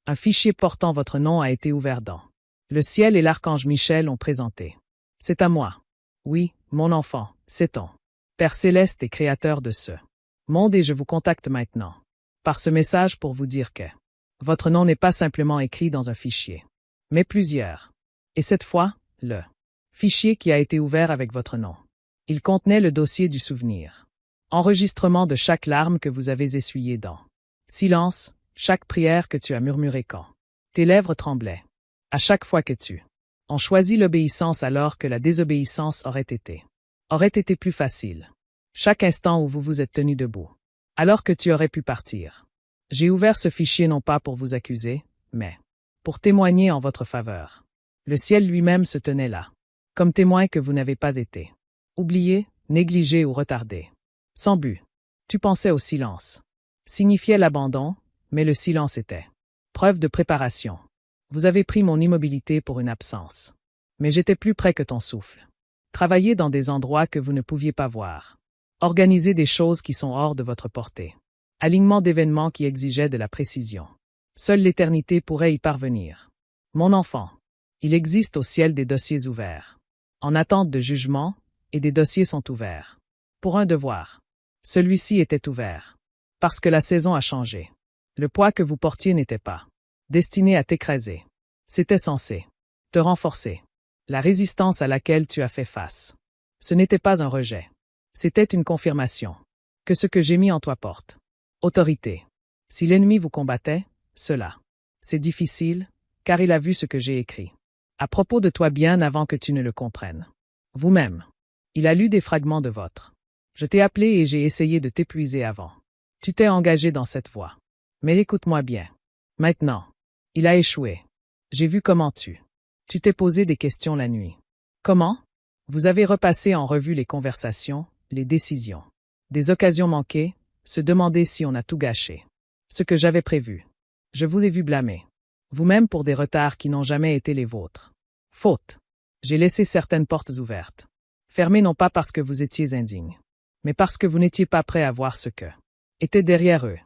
Un fichier portant votre nom a été ouvert dans. Le ciel et l'archange Michel ont présenté. C'est à moi. Oui, mon enfant, c'est ton Père céleste et créateur de ce monde et je vous contacte maintenant. Par ce message pour vous dire que votre nom n'est pas simplement écrit dans un fichier, mais plusieurs. Et cette fois, le fichier qui a été ouvert avec votre nom. Il contenait le dossier du souvenir. Enregistrement de chaque larme que vous avez essuyée dans. Silence, chaque prière que tu as murmurée quand tes lèvres tremblaient. À chaque fois que tu as choisi l'obéissance alors que la désobéissance aurait été plus facile. Chaque instant où vous vous êtes tenu debout. Alors que tu aurais pu partir. J'ai ouvert ce fichier non pas pour vous accuser, mais pour témoigner en votre faveur. Le ciel lui-même se tenait là, comme témoin que vous n'avez pas été oublié, négligé ou retardé. Sans but. Tu pensais au silence. Signifiait l'abandon, mais le silence était preuve de préparation. Vous avez pris mon immobilité pour une absence. Mais j'étais plus près que ton souffle. Travailler dans des endroits que vous ne pouviez pas voir. Organiser des choses qui sont hors de votre portée. Alignement d'événements qui exigeaient de la précision. Seule l'éternité pourrait y parvenir. Mon enfant, il existe au ciel des dossiers ouverts. En attente de jugement, et des dossiers sont ouverts. Pour un devoir. Celui-ci était ouvert. Parce que la saison a changé. Le poids que vous portiez n'était pas destiné à t'écraser. C'était censé te renforcer. La résistance à laquelle tu as fait face. Ce n'était pas un rejet. C'était une confirmation. Que ce que j'ai mis en toi porte. Autorité. Si l'ennemi vous combattait, cela. C'est difficile, car il a vu ce que j'ai écrit. À propos de toi bien avant que tu ne le comprennes. Vous-même. Il a lu des fragments de votre. Je t'ai appelé et j'ai essayé de t'épuiser avant. Tu t'es engagé dans cette voie. Mais écoute-moi bien. Maintenant. Il a échoué. J'ai vu comment tu t'es posé des questions la nuit. Comment? Vous avez repassé en revue les conversations, les décisions. Des occasions manquées, se demander si on a tout gâché. Ce que j'avais prévu. Je vous ai vu blâmer. Vous-même pour des retards qui n'ont jamais été les vôtres. Faute. J'ai laissé certaines portes ouvertes. Fermées non pas parce que vous étiez indigne, mais parce que vous n'étiez pas prêt à voir ce que était derrière eux.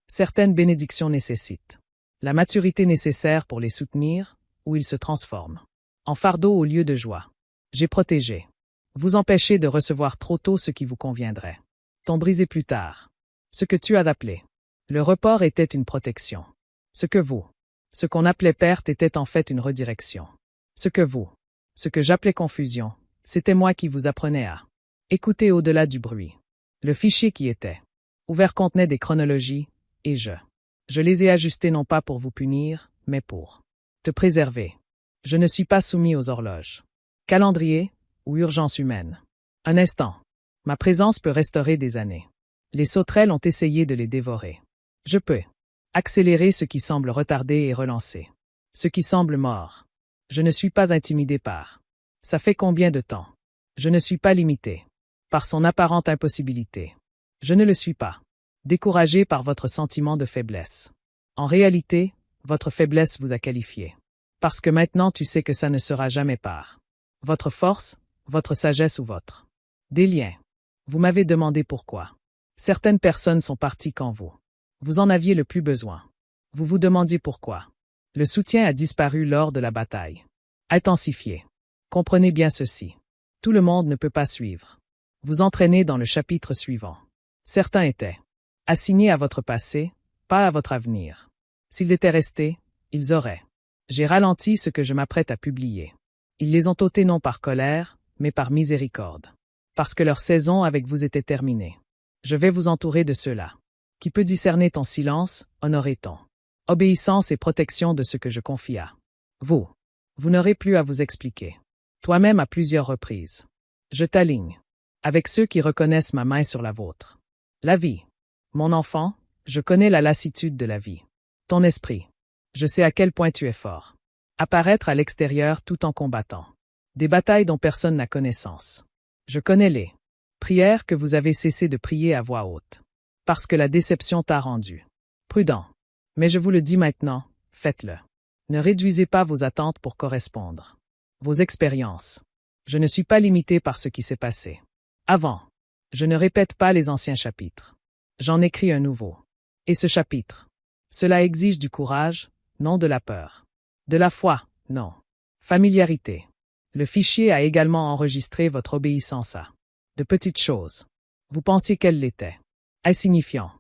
Certaines bénédictions nécessitent la maturité nécessaire pour les soutenir, ou ils se transforment en fardeau au lieu de joie. J'ai protégé. Vous empêchez de recevoir trop tôt ce qui vous conviendrait. T'en briser plus tard. Ce que tu as appelé. Le report était une protection. Ce qu'on appelait perte était en fait une redirection. Ce que j'appelais confusion, c'était moi qui vous apprenais à écouter au-delà du bruit. Le fichier qui était ouvert contenait des chronologies, et je les ai ajustées non pas pour vous punir, mais pour te préserver. Je ne suis pas soumis aux horloges. Calendrier ou urgence humaine. Un instant. Ma présence peut restaurer des années. Les sauterelles ont essayé de les dévorer. Je peux accélérer ce qui semble retardé et relancer ce qui semble mort. Je ne suis pas intimidé par. Ça fait combien de temps? Je ne suis pas limité par son apparente impossibilité. Je ne le suis pas. Découragé par votre sentiment de faiblesse. En réalité, votre faiblesse vous a qualifié. Parce que maintenant tu sais que ça ne sera jamais par votre force, votre sagesse ou votre des liens. Vous m'avez demandé pourquoi. Certaines personnes sont parties quand vous en aviez le plus besoin. Vous vous demandiez pourquoi. Le soutien a disparu lors de la bataille. Intensifié. Comprenez bien ceci. Tout le monde ne peut pas suivre. Vous entraînez dans le chapitre suivant. Certains étaient assignés à votre passé, pas à votre avenir. S'ils étaient restés, ils auraient. J'ai ralenti ce que je m'apprête à publier. Ils les ont ôtés non par colère, mais par miséricorde. Parce que leur saison avec vous était terminée. Je vais vous entourer de ceux-là. Qui peut discerner ton silence, honorer ton obéissance et protection de ce que je confie à vous. Vous n'aurez plus à vous expliquer. Toi-même à plusieurs reprises. Je t'aligne. Avec ceux qui reconnaissent ma main sur la vôtre. La vie. Mon enfant, je connais la lassitude de la vie. Ton esprit. Je sais à quel point tu es fort. Apparaître à l'extérieur tout en combattant. Des batailles dont personne n'a connaissance. Je connais les prières que vous avez cessé de prier à voix haute. Parce que la déception t'a rendu prudent. Mais je vous le dis maintenant, faites-le. Ne réduisez pas vos attentes pour correspondre. Vos expériences. Je ne suis pas limité par ce qui s'est passé. Avant. Je ne répète pas les anciens chapitres. J'en écris un nouveau. Et ce chapitre. Cela exige du courage, non de la peur. De la foi, non. Familiarité. Le fichier a également enregistré votre obéissance à de petites choses. Vous pensiez qu'elles l'étaient. Insignifiant.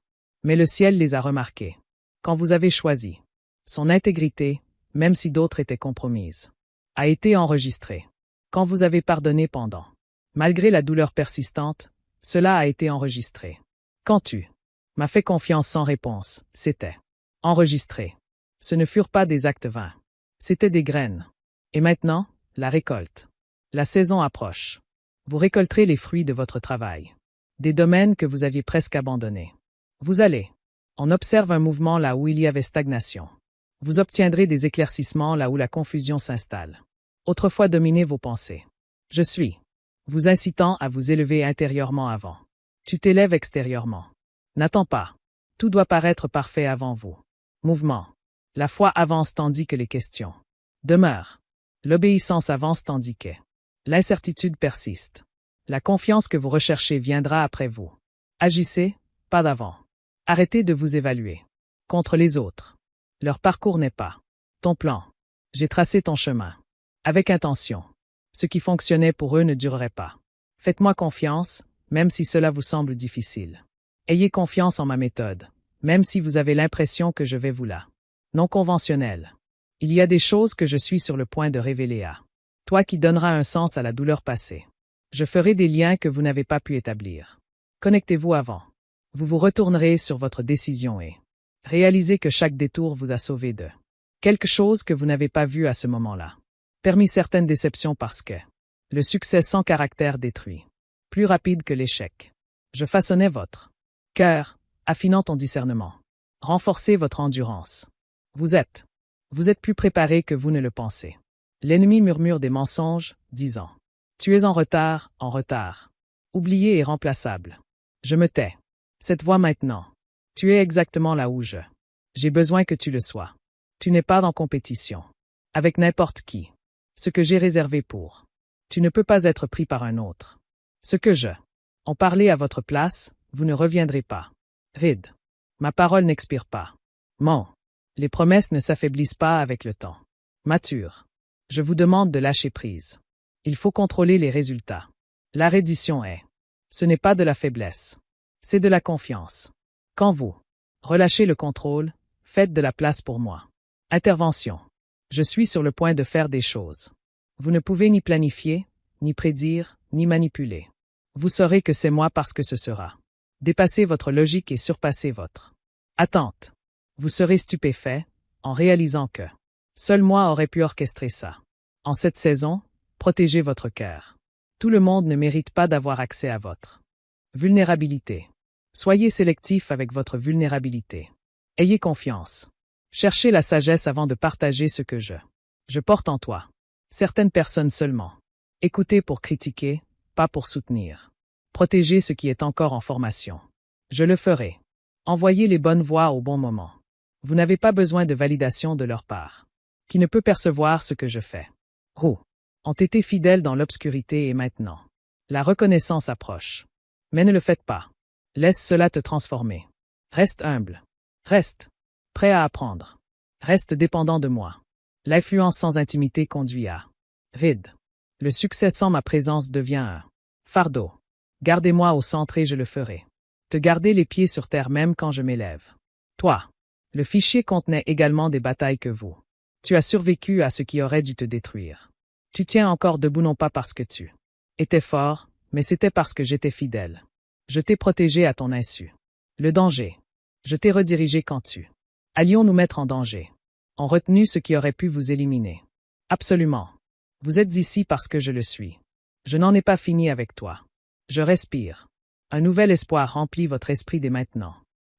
Mais le ciel les a remarquées. Quand vous avez choisi. Son intégrité, même si d'autres étaient compromises, a été enregistrée. Quand vous avez pardonné pendant. Malgré la douleur persistante, cela a été enregistré. Quand tu m'as fait confiance sans réponse, c'était enregistré. Ce ne furent pas des actes vains. C'étaient des graines. Et maintenant, la récolte. La saison approche. Vous récolterez les fruits de votre travail. Des domaines que vous aviez presque abandonnés. Vous allez. On observe un mouvement là où il y avait stagnation. Vous obtiendrez des éclaircissements là où la confusion s'installe. Autrefois dominez vos pensées. Je suis. Vous incitant à vous élever intérieurement avant. Tu t'élèves extérieurement. N'attends pas. Tout doit paraître parfait avant vous. Mouvement. La foi avance tandis que les questions demeurent. L'obéissance avance tandis que l'incertitude persiste. La confiance que vous recherchez viendra après vous. Agissez, pas d'avant. Arrêtez de vous évaluer. Contre les autres. Leur parcours n'est pas ton plan. J'ai tracé ton chemin. Avec intention. Ce qui fonctionnait pour eux ne durerait pas. Faites-moi confiance, même si cela vous semble difficile. Ayez confiance en ma méthode, même si vous avez l'impression que je vais vous la non conventionnelle. Il y a des choses que je suis sur le point de révéler à toi qui donnera un sens à la douleur passée. Je ferai des liens que vous n'avez pas pu établir. Connectez-vous avant. Vous vous retournerez sur votre décision et réalisez que chaque détour vous a sauvé de quelque chose que vous n'avez pas vu à ce moment-là. Permis certaines déceptions parce que le succès sans caractère détruit. Plus rapide que l'échec. Je façonnais votre cœur, affinant ton discernement. Renforcez votre endurance. Vous êtes plus préparé que vous ne le pensez. L'ennemi murmure des mensonges, disant « Tu es en retard, oublié et remplaçable. » Je me tais. Cette voix maintenant. Tu es exactement là où j'ai besoin que tu le sois. Tu n'es pas en compétition. Avec n'importe qui. Ce que j'ai réservé pour. Tu ne peux pas être pris par un autre. Ce que en parler à votre place, vous ne reviendrez pas. Vide. Ma parole n'expire pas. Les promesses ne s'affaiblissent pas avec le temps. Mature. Je vous demande de lâcher prise. Il faut contrôler les résultats. La reddition est. Ce n'est pas de la faiblesse. C'est de la confiance. Quand vous relâchez le contrôle, faites de la place pour moi. Intervention. Je suis sur le point de faire des choses. Vous ne pouvez ni planifier, ni prédire, ni manipuler. Vous saurez que c'est moi parce que ce sera. Dépassez votre logique et surpassez votre attente. Vous serez stupéfait, en réalisant que seul moi aurais pu orchestrer ça. En cette saison, protégez votre cœur. Tout le monde ne mérite pas d'avoir accès à votre vulnérabilité. Soyez sélectif avec votre vulnérabilité. Ayez confiance. Cherchez la sagesse avant de partager ce que je porte en toi. Certaines personnes seulement. Écoutez pour critiquer, pas pour soutenir. Protégez ce qui est encore en formation. Je le ferai. Envoyez les bonnes voix au bon moment. Vous n'avez pas besoin de validation de leur part. Qui ne peut percevoir ce que je fais. Ont été fidèles dans l'obscurité et maintenant. La reconnaissance approche. Mais ne le faites pas. Laisse cela te transformer. Reste humble. Reste prêt à apprendre. Reste dépendant de moi. L'influence sans intimité conduit à vide. Le succès sans ma présence devient un fardeau. Gardez-moi au centre et je le ferai. Te garder les pieds sur terre même quand je m'élève. Toi. Le fichier contenait également des batailles que vous. Tu as survécu à ce qui aurait dû te détruire. Tu tiens encore debout non pas parce que tu étais fort, mais c'était parce que j'étais fidèle. Je t'ai protégé à ton insu. Le danger. Je t'ai redirigé quand tu allions nous mettre en danger. On retenu ce qui aurait pu vous éliminer. Absolument. Vous êtes ici parce que je le suis. Je n'en ai pas fini avec toi. Je respire. Un nouvel espoir remplit votre esprit dès maintenant.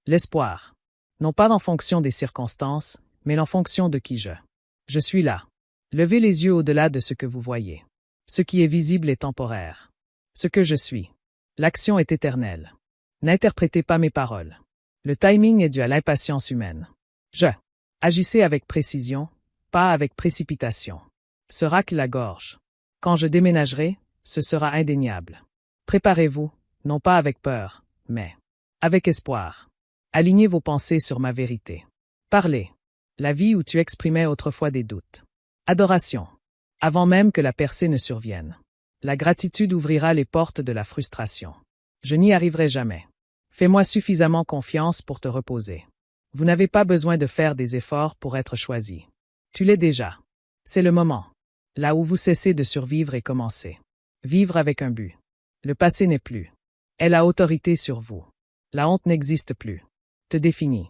L'espoir. Non pas en fonction des circonstances, mais en fonction de qui je suis là. Levez les yeux au-delà de ce que vous voyez. Ce qui est visible est temporaire. Ce que je suis. L'action est éternelle. N'interprétez pas mes paroles. Le timing est dû à l'impatience humaine. Agissez avec précision, pas avec précipitation. Se racle la gorge. Quand je déménagerai, ce sera indéniable. Préparez-vous, non pas avec peur, mais avec espoir. Alignez vos pensées sur ma vérité. Parlez. La vie où tu exprimais autrefois des doutes. Adoration. Avant même que la percée ne survienne. La gratitude ouvrira les portes de la frustration. Je n'y arriverai jamais. Fais-moi suffisamment confiance pour te reposer. Vous n'avez pas besoin de faire des efforts pour être choisi. Tu l'es déjà. C'est le moment. Là où vous cessez de survivre et commencez. Vivre avec un but. Le passé n'est plus. Elle a autorité sur vous. La honte n'existe plus. Te définis.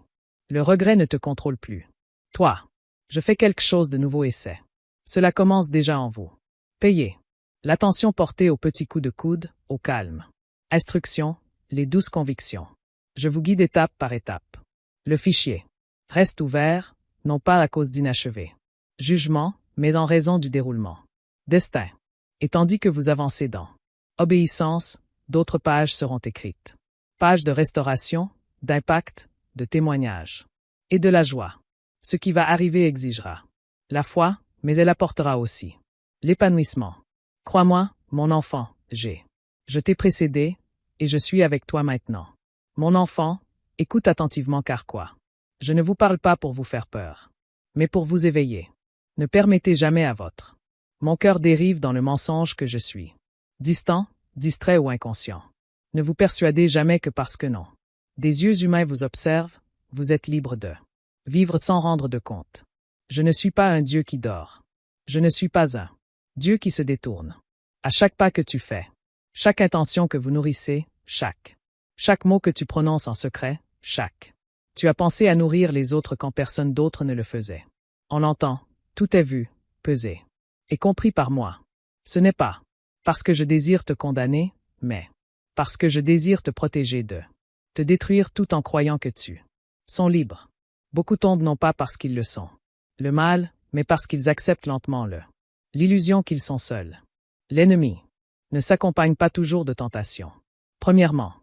Le regret ne te contrôle plus. Toi. Je fais quelque chose de nouveau et c'est. Cela commence déjà en vous. Payez. L'attention portée aux petits coups de coude, au calme. Instruction, les douces convictions. Je vous guide étape par étape. Le fichier. Reste ouvert, non pas à cause d'inachevé. Jugement, mais en raison du déroulement. Destin. Et tandis que vous avancez dans obéissance, d'autres pages seront écrites. Pages de restauration, d'impact, de témoignage. Et de la joie. Ce qui va arriver exigera la foi, mais elle apportera aussi l'épanouissement. Crois-moi, mon enfant, je t'ai précédé, et je suis avec toi maintenant. Mon enfant, écoute attentivement car quoi? Je ne vous parle pas pour vous faire peur, mais pour vous éveiller. Ne permettez jamais à votre mon cœur dérive dans le mensonge que je suis. Distant, distrait ou inconscient. Ne vous persuadez jamais que parce que non. Des yeux humains vous observent, vous êtes libre de vivre sans rendre de compte. Je ne suis pas un Dieu qui dort. Je ne suis pas un Dieu qui se détourne. À chaque pas que tu fais, chaque intention que vous nourrissez, chaque mot que tu prononces en secret, tu as pensé à nourrir les autres quand personne d'autre ne le faisait. On l'entend, tout est vu, pesé, et compris par moi. Ce n'est pas parce que je désire te condamner, mais parce que je désire te protéger de te détruire tout en croyant que tu sont libres. Beaucoup tombent non pas parce qu'ils le sont, le mal, mais parce qu'ils acceptent lentement l'illusion qu'ils sont seuls. L'ennemi ne s'accompagne pas toujours de tentation. Premièrement,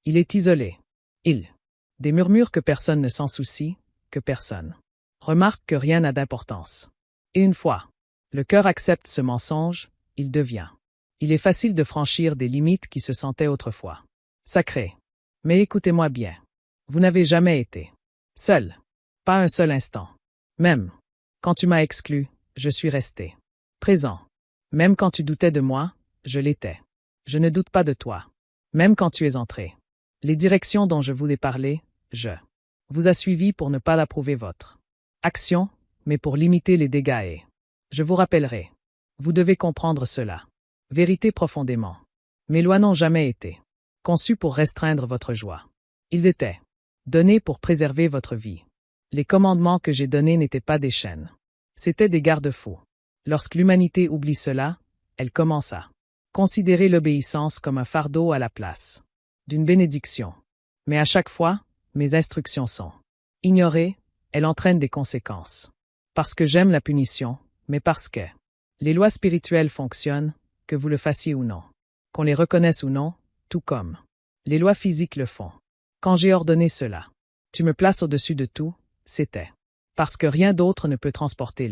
il est isolé. Des murmures que personne ne s'en soucie, que personne remarque que rien n'a d'importance. Et une fois le cœur accepte ce mensonge, il est facile de franchir des limites qui se sentaient autrefois sacrées. Mais écoutez-moi bien. Vous n'avez jamais été seul. Pas un seul instant. Même quand tu m'as exclu, je suis resté présent. Même quand tu doutais de moi, je l'étais. Je ne doute pas de toi. Même quand tu es entré. Les directions dont je voulais parler, je vous a suivi pour ne pas approuver votre action, mais pour limiter les dégâts et je vous rappellerai. Vous devez comprendre cela. Vérité profondément. Mes lois n'ont jamais été conçues pour restreindre votre joie. Ils étaient donnés pour préserver votre vie. Les commandements que j'ai donnés n'étaient pas des chaînes. C'étaient des garde-fous. Lorsque l'humanité oublie cela, elle commence à considérer l'obéissance comme un fardeau à la place d'une bénédiction. Mais à chaque fois, mes instructions sont ignorées, elles entraînent des conséquences. Parce que j'aime la punition, mais parce que les lois spirituelles fonctionnent, que vous le fassiez ou non. Qu'on les reconnaisse ou non, tout comme les lois physiques le font. Quand j'ai ordonné cela, tu me places au-dessus de tout, c'était parce que rien d'autre ne peut transporter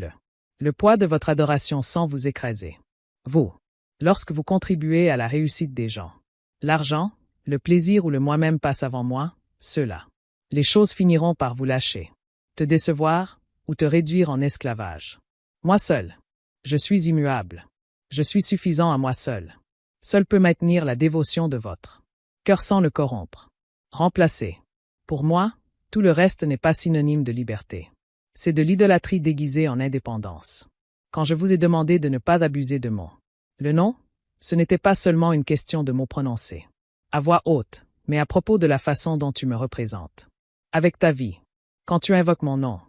le poids de votre adoration sans vous écraser. Vous, lorsque vous contribuez à la réussite des gens, l'argent, le plaisir ou le moi-même passe avant moi, ceux-là. Les choses finiront par vous lâcher, te décevoir ou te réduire en esclavage. Moi seul, je suis immuable. Je suis suffisant à moi seul. Seul peut maintenir la dévotion de votre cœur sans le corrompre. Remplacer. Pour moi, tout le reste n'est pas synonyme de liberté. C'est de l'idolâtrie déguisée en indépendance. Quand je vous ai demandé de ne pas abuser de le nom, ce n'était pas seulement une question de mots prononcés à voix haute, mais à propos de la façon dont tu me représentes. Avec ta vie. Quand tu invoques mon nom.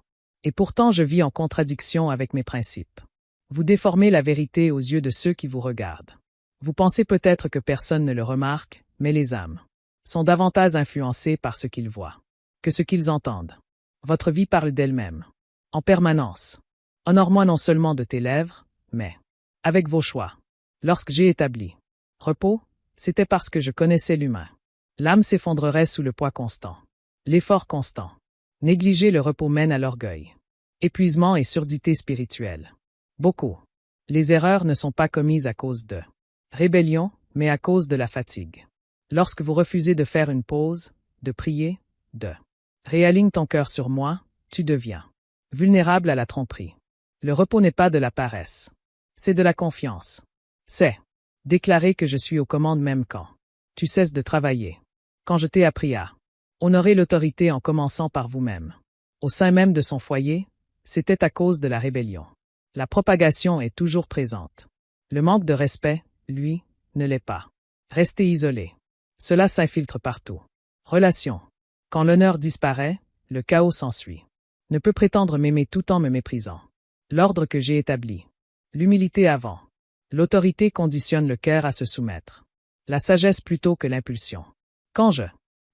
Et pourtant je vis en contradiction avec mes principes. Vous déformez la vérité aux yeux de ceux qui vous regardent. Vous pensez peut-être que personne ne le remarque, mais les âmes sont davantage influencées par ce qu'ils voient que ce qu'ils entendent. Votre vie parle d'elle-même. En permanence. Honore-moi non seulement de tes lèvres, mais avec vos choix. Lorsque j'ai établi repos, c'était parce que je connaissais l'humain. L'âme s'effondrerait sous le poids constant. L'effort constant. Négliger le repos mène à l'orgueil. Épuisement et surdité spirituelle. Beaucoup. Les erreurs ne sont pas commises à cause de rébellion, mais à cause de la fatigue. Lorsque vous refusez de faire une pause, de prier, de réaligne ton cœur sur moi, tu deviens vulnérable à la tromperie. Le repos n'est pas de la paresse. C'est de la confiance. C'est déclarer que je suis aux commandes même quand tu cesses de travailler. Quand je t'ai appris à honorer l'autorité en commençant par vous-même. Au sein même de son foyer, c'était à cause de la rébellion. La propagation est toujours présente. Le manque de respect, lui, ne l'est pas. Restez isolé. Cela s'infiltre partout. Relation. Quand l'honneur disparaît, le chaos s'ensuit. Ne peut prétendre m'aimer tout en me méprisant. L'ordre que j'ai établi. L'humilité avant. L'autorité conditionne le cœur à se soumettre. La sagesse plutôt que l'impulsion.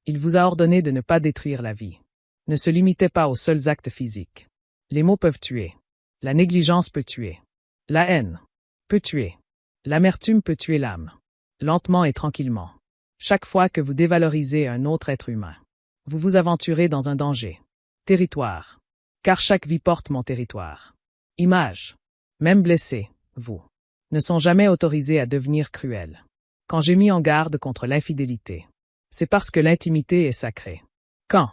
Il vous a ordonné de ne pas détruire la vie. Ne se limitez pas aux seuls actes physiques. Les mots peuvent tuer. La négligence peut tuer. La haine peut tuer. L'amertume peut tuer l'âme. Lentement et tranquillement. Chaque fois que vous dévalorisez un autre être humain, vous vous aventurez dans un danger. Territoire. Car chaque vie porte mon territoire. Image. Même blessés, vous ne sont jamais autorisés à devenir cruels. Quand j'ai mis en garde contre l'infidélité, c'est parce que l'intimité est sacrée. Quand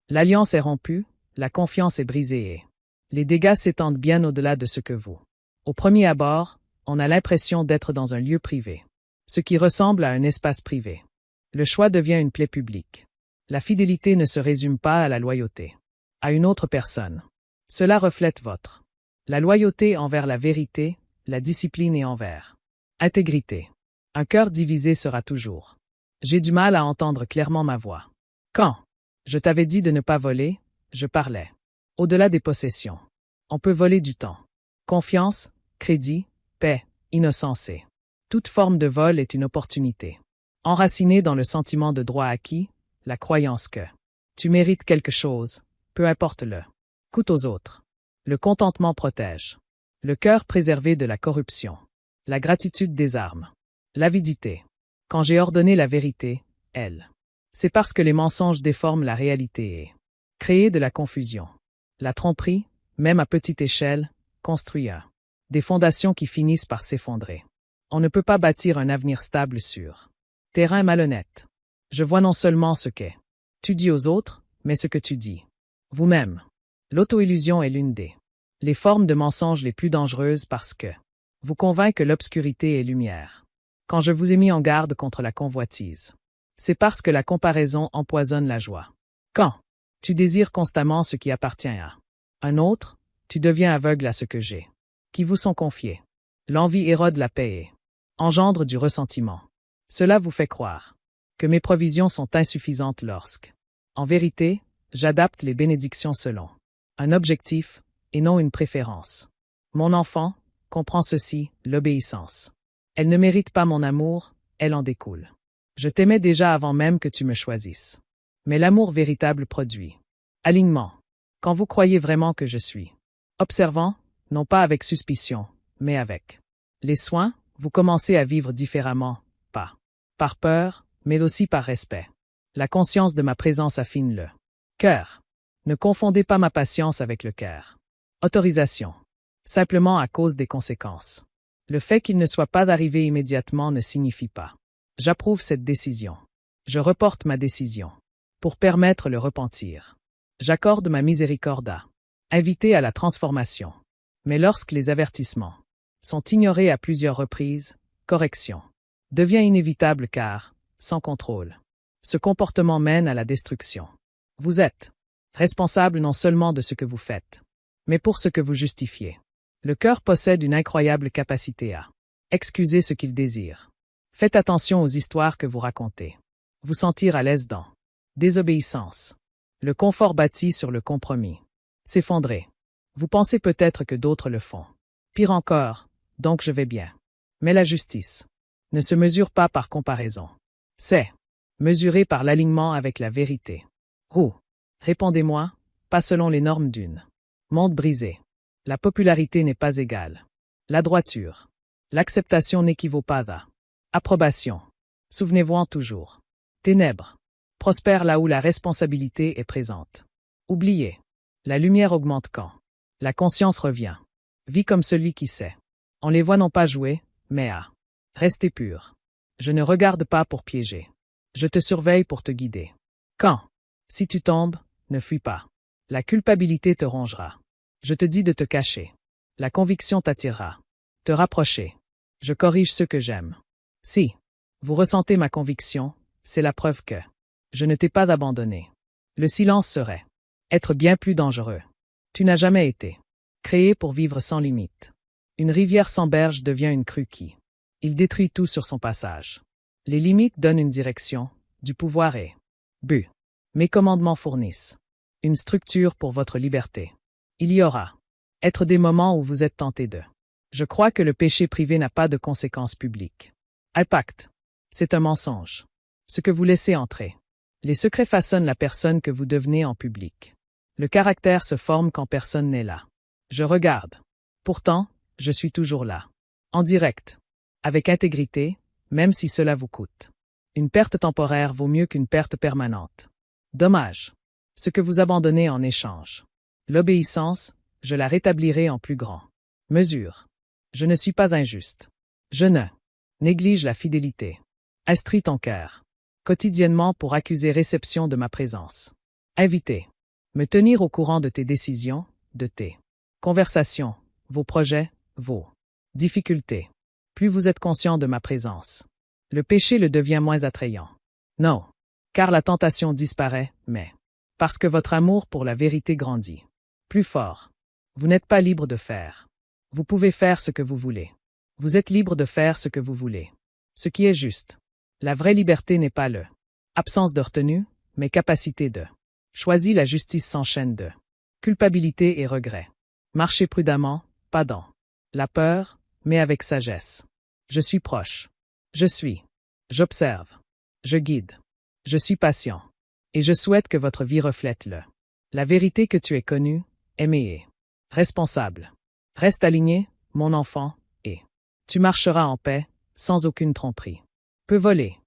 l'alliance est rompue, la confiance est brisée et les dégâts s'étendent bien au-delà de ce que vous. Au premier abord, on a l'impression d'être dans un lieu privé, ce qui ressemble à un espace privé. Le choix devient une plaie publique. La fidélité ne se résume pas à la loyauté à une autre personne. Cela reflète votre la loyauté envers la vérité, la discipline et envers intégrité. Un cœur divisé sera toujours. J'ai du mal à entendre clairement ma voix. Quand je t'avais dit de ne pas voler, je parlais. Au-delà des possessions. On peut voler du temps. Confiance, crédit, paix, innocence et toute forme de vol est une opportunité. Enracinée dans le sentiment de droit acquis, la croyance que tu mérites quelque chose, peu importe le coût aux autres. Le contentement protège. Le cœur préservé de la corruption. La gratitude désarme. L'avidité. Quand j'ai ordonné la vérité, c'est parce que les mensonges déforment la réalité et créent de la confusion. La tromperie, même à petite échelle, construit des fondations qui finissent par s'effondrer. On ne peut pas bâtir un avenir stable sur terrain malhonnête. Je vois non seulement ce que tu dis aux autres, mais ce que tu dis vous-même. L'auto-illusion est l'une des les formes de mensonges les plus dangereuses parce que vous convainc que l'obscurité est lumière. Quand je vous ai mis en garde contre la convoitise, c'est parce que la comparaison empoisonne la joie. Quand tu désires constamment ce qui appartient à un autre, tu deviens aveugle à ce que j'ai, qui vous sont confiés. L'envie érode la paix et engendre du ressentiment. Cela vous fait croire que mes provisions sont insuffisantes lorsque, en vérité, j'adapte les bénédictions selon un objectif et non une préférence. Mon enfant, comprends ceci, l'obéissance. Elle ne mérite pas mon amour, elle en découle. Je t'aimais déjà avant même que tu me choisisses. Mais l'amour véritable produit alignement. Quand vous croyez vraiment que je suis observant, non pas avec suspicion, mais avec les soins, vous commencez à vivre différemment, pas par peur, mais aussi par respect. La conscience de ma présence affine le cœur. Ne confondez pas ma patience avec le cœur. Autorisation. Simplement à cause des conséquences. Le fait qu'il ne soit pas arrivé immédiatement ne signifie pas. J'approuve cette décision. Je reporte ma décision. Pour permettre le repentir. J'accorde ma miséricorde à inviter à la transformation. Mais lorsque les avertissements sont ignorés à plusieurs reprises, correction devient inévitable car, sans contrôle, ce comportement mène à la destruction. Vous êtes responsable non seulement de ce que vous faites, mais pour ce que vous justifiez. Le cœur possède une incroyable capacité à excuser ce qu'il désire. Faites attention aux histoires que vous racontez. Vous sentir à l'aise dans désobéissance. Le confort bâti sur le compromis. S'effondrer. Vous pensez peut-être que d'autres le font. Pire encore, donc je vais bien. Mais la justice ne se mesure pas par comparaison. C'est mesuré par l'alignement avec la vérité. Répondez-moi, pas selon les normes d'une monde brisé. La popularité n'est pas égale. La droiture. L'acceptation n'équivaut pas à approbation. Souvenez-vous toujours. Ténèbres. Prospère là où la responsabilité est présente. Oubliez. La lumière augmente quand la conscience revient. Vis comme celui qui sait. On les voit non pas jouer, mais à rester pur. Je ne regarde pas pour piéger. Je te surveille pour te guider. Si tu tombes, ne fuis pas. La culpabilité te rongera. Je te dis de te cacher. La conviction t'attirera. Te rapprocher. Je corrige ceux que j'aime. Si vous ressentez ma conviction, c'est la preuve que je ne t'ai pas abandonné. Le silence serait être bien plus dangereux. Tu n'as jamais été créé pour vivre sans limite. Une rivière sans berge devient une crue qui il détruit tout sur son passage. Les limites donnent une direction, du pouvoir et but. Mes commandements fournissent une structure pour votre liberté. Il y aura être des moments où vous êtes tenté de. Je crois que le péché privé n'a pas de conséquences publiques. Impact. C'est un mensonge. Ce que vous laissez entrer. Les secrets façonnent la personne que vous devenez en public. Le caractère se forme quand personne n'est là. Je regarde. Pourtant, je suis toujours là. En direct. Avec intégrité, même si cela vous coûte. Une perte temporaire vaut mieux qu'une perte permanente. Dommage. Ce que vous abandonnez en échange. L'obéissance, je la rétablirai en plus grand mesure. Je ne suis pas injuste. Je ne néglige la fidélité. Instruis ton cœur. Quotidiennement pour accuser réception de ma présence. Inviter. Me tenir au courant de tes décisions, de tes conversations, vos projets, vos difficultés. Plus vous êtes conscient de ma présence. Le péché le devient moins attrayant. Non. Car la tentation disparaît, mais parce que votre amour pour la vérité grandit. Plus fort. Vous n'êtes pas libre de faire. Vous pouvez faire ce que vous voulez. Vous êtes libre de faire ce que vous voulez. Ce qui est juste. La vraie liberté n'est pas le absence de retenue, mais capacité de. Choisis la justice s'enchaîne de culpabilité et regret. Marchez prudemment, pas dans la peur, mais avec sagesse. Je suis proche. Je suis. J'observe. Je guide. Je suis patient. Et je souhaite que votre vie reflète la vérité que tu es connue, aimée et responsable. Reste aligné, mon enfant, et tu marcheras en paix, sans aucune tromperie. Peut voler.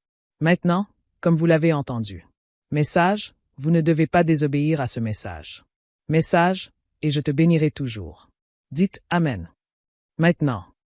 Maintenant, comme vous l'avez entendu. Message, vous ne devez pas désobéir à ce message. Message, et je te bénirai toujours. Dites Amen. Maintenant.